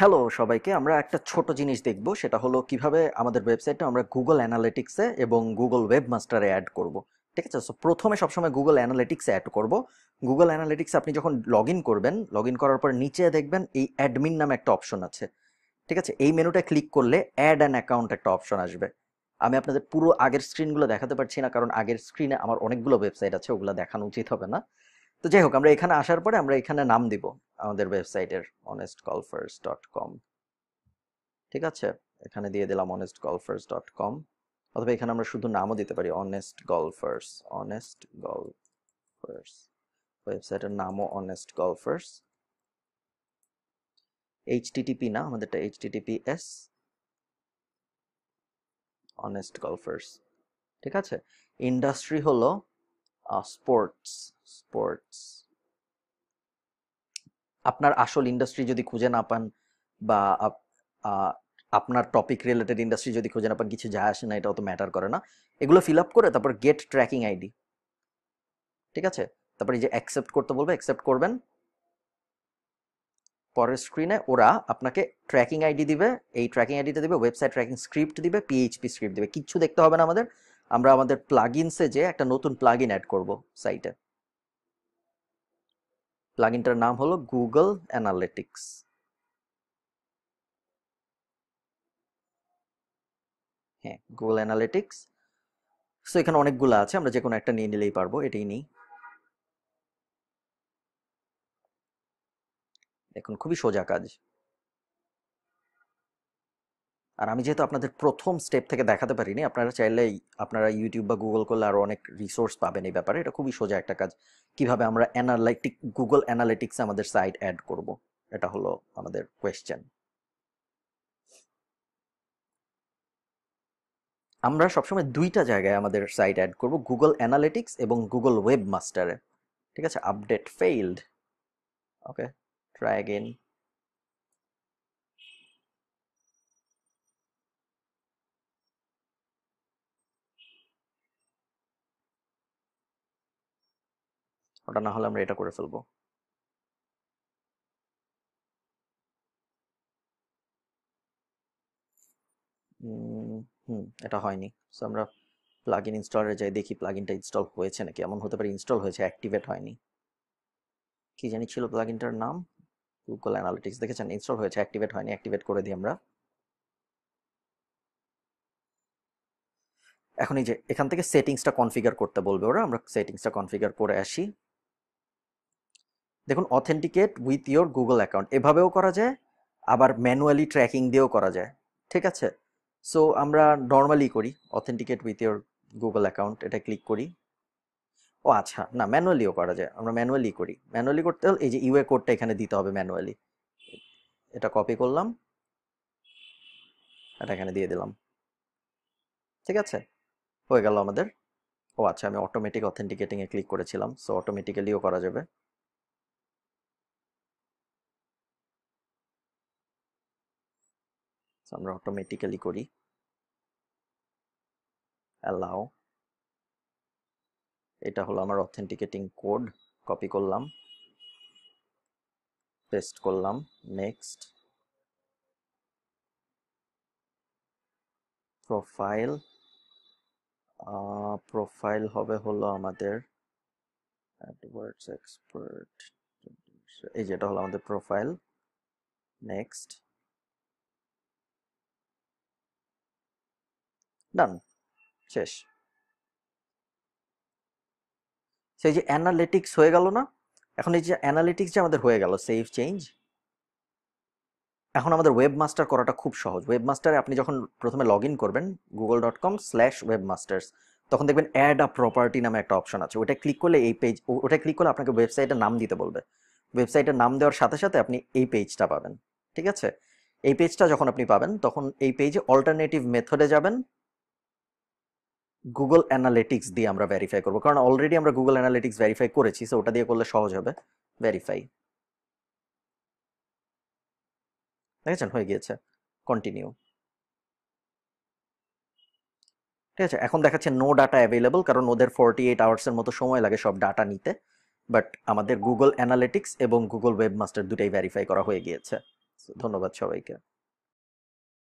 Hello সবাইকে, আমরা একটা ছোট জিনিস দেখব, সেটা হলো কিভাবে আমাদের ওয়েবসাইটটা আমরা গুগল অ্যানালিটিক্সে এবং গুগল ওয়েব মাস্টারে অ্যাড করব। ঠিক আছে, সো প্রথমে সবসময় গুগল অ্যানালিটিক্সে অ্যাড করব। গুগল অ্যানালিটিক্সে আপনি যখন লগ ইন করবেন, লগ ইন করার পর নিচে দেখবেন এই অ্যাডমিন নামে একটা অপশন আছে। ঠিক আছে, এই মেনুটা ক্লিক করলে অ্যাড অ্যান অ্যাকাউন্ট একটা অপশন আসবে। আমি আপনাদের পুরো আগের স্ক্রিনগুলো দেখাতে পারছি না, কারণ আগের স্ক্রিনে আমার অনেকগুলো ওয়েবসাইট আছে, ওগুলো দেখানো উচিত হবে না। তো যাই হোক, আমরা এখানে আসার পরে আমরা এখানে নাম দিব আমাদের ওয়েবসাইটের honestgolfers.com। ঠিক আছে, এখানে দিয়ে দিলাম honestgolfers.com, অথবা এখানে আমরা শুধু নামও দিতে পারি অনেস্ট গলফার্স। অনেস্ট গলফার্স, ওয়েবসাইটের নামও অনেস্ট গলফার্স। এইচটিটিপি না, আমাদেরটা এইচটিটিপিএস, অনেস্ট গলফার্স। ঠিক আছে, ইন্ডাস্ট্রি হলো স্পোর্টস। স্পোর্টস, আপনার আসল ইন্ডাস্ট্রি যদি খুঁজে না পান, বা আপনার টপিক রিলেটেড ইন্ডাস্ট্রি যদি খুঁজে না পান, কিছু যায় আসে না, এটাও তো ম্যাটার করে না। এগুলো ফিল আপ করে তারপর গেট ট্র্যাকিং আইডি। ঠিক আছে, তারপর এই যে অ্যাকসেপ্ট করতে বলবে, অ্যাকসেপ্ট করবেন। পরের স্ক্রিনে ওরা আপনাকে ট্র্যাকিং আইডি দিবে, এই ট্র্যাকিং আইডিটা দিবে, ওয়েবসাইট ট্র্যাকিং স্ক্রিপ্ট দিবে, পিএইচপি স্ক্রিপ্ট দিবে। কিচ্ছু দেখতে হবে না আমাদের, আমরা আমাদের প্লাগইনসে যে একটা নতুন প্লাগইন অ্যাড করব সাইটে। প্লাগইনটার নাম হলো গুগল অ্যানালিটিক্স। হ্যাঁ, গুগল অ্যানালিটিক্স। সো এখানে অনেকগুলো আছে, আমরা যে কোনো একটা নিয়ে নিলেই পারবো, এটাই নিই। দেখুন, খুবই সোজা কাজ। আর আমি যেহেতু আপনাদের প্রথম স্টেপ থেকে দেখাতে পারিনি, আপনারা চাইলেই আপনারা ইউটিউব বা গুগল করলে আরো অনেক রিসোর্স পাবেন এই ব্যাপারে। এটা খুবই সোজা একটা কাজ, কিভাবে আমরা গুগল অ্যানালিটিক্স আমাদের সাইট অ্যাড করব, এটা হলো আমাদের কোয়েশ্চেন। আমরা সবসময় দুইটা জায়গায় আমাদের সাইট অ্যাড করব, গুগল অ্যানালিটিক্স এবং গুগল ওয়েব মাস্টারে। ঠিক আছে, আপডেট ফেইলড। ওকে, ট্রাই অ্যাগেন। ওটা না হলে আমরা এটা করে ফেলবো। এটা হয়নি। সো আমরা প্লাগইন ইনস্টলারে যাই, দেখি প্লাগইনটা ইনস্টল হয়েছে নাকি। এমন হতে পারে ইনস্টল হয়েছে, অ্যাক্টিভেট হয়নি। কি জানি ছিল প্লাগইনটার নাম, গুগল অ্যানালিটিক্স। দেখেছেন, ইনস্টল হয়েছে, অ্যাক্টিভেট হয়নি। অ্যাক্টিভেট করে দিই আমরা। এখন এই যে এখান থেকে সেটিংসটা কনফিগার করতে বলবে ওরা, আমরা সেটিংসটা কনফিগার করে আসি। দেখুন, authenticate with your Google account এভাবেও করা যায়, আবার ম্যানুয়ালি ট্র্যাকিং দিয়েও করা যায়। ঠিক আছে, সো আমরা নর্মালি করি authenticate with your Google account, এটা ক্লিক করি। ও আচ্ছা, না, ম্যানুয়ালিও করা যায়, আমরা ম্যানুয়ালি করি। ম্যানুয়ালি করতে হলে এই যে ইউএ কোডটা এখানে দিতে হবে ম্যানুয়ালি। এটা কপি করলাম, এটা এখানে দিয়ে দিলাম। ঠিক আছে, হয়ে গেল আমাদের। ও আচ্ছা, আমি অটোমেটিক অথেন্টিকেটিং এ ক্লিক করেছিলাম, সো অটোমেটিক্যালিও করা যাবে। আমরা অটোমেটিক্যালি করি, অ্যালাউ। এটা হলো আমার অথেন্টিকেটিং কোড, কপি করলাম, পেস্ট করলাম, নেক্সট। প্রোফাইল, প্রোফাইল হবে হলো আমাদের অ্যাডওয়ার্ডস এক্সপার্ট, এই যেটা হলো আমাদের প্রোফাইল। নেক্সট, ডান, শেষ। সেই যে অ্যানালিটিক্স হয়ে গেল না, এখন এই যে অ্যানালিটিক্স যে আমাদের হয়ে গেল, সেভ চেঞ্জ। এখন আমাদের ওয়েব মাস্টার করাটা খুব সহজ। ওয়েব মাস্টারে আপনি যখন প্রথমে লগ ইন করবেন google.com/webmasters, তখন দেখবেন অ্যাড আ প্রপার্টি নামে একটা অপশন আছে। ওটা ক্লিক করলে এই পেজ, ওটা ক্লিক করলে আপনাকে ওয়েবসাইটের নাম দিতে বলবে। ওয়েবসাইটের নাম দেওয়ার সাথে সাথে আপনি এই পেজটা পাবেন। ঠিক আছে, এই পেজটা যখন আপনি পাবেন, তখন এই পেজে অল্টারনেটিভ মেথডে যাবেন, গুগল অ্যানালিটিক্স দিয়ে আমরা ভেরিফাই করবো, কারণ অলরেডি আমরা গুগল অ্যানালিটিক্স ভেরিফাই করেছি, সো ওটা দিয়ে করলে সহজ হবে। ভেরিফাই, দেখেছেন হয়ে গিয়েছে। কন্টিনিউ। ঠিক আছে, এখন দেখাচ্ছে নো ডাটা অ্যাভেলেবল, কারণ ওদের 48 আওয়ার্সের মতো সময় লাগে সব ডাটা নিতে। বাট আমাদের গুগল অ্যানালিটিক্স এবং গুগল ওয়েব মাস্টার দুটাই ভেরিফাই করা হয়ে গিয়েছে। ধন্যবাদ সবাইকে।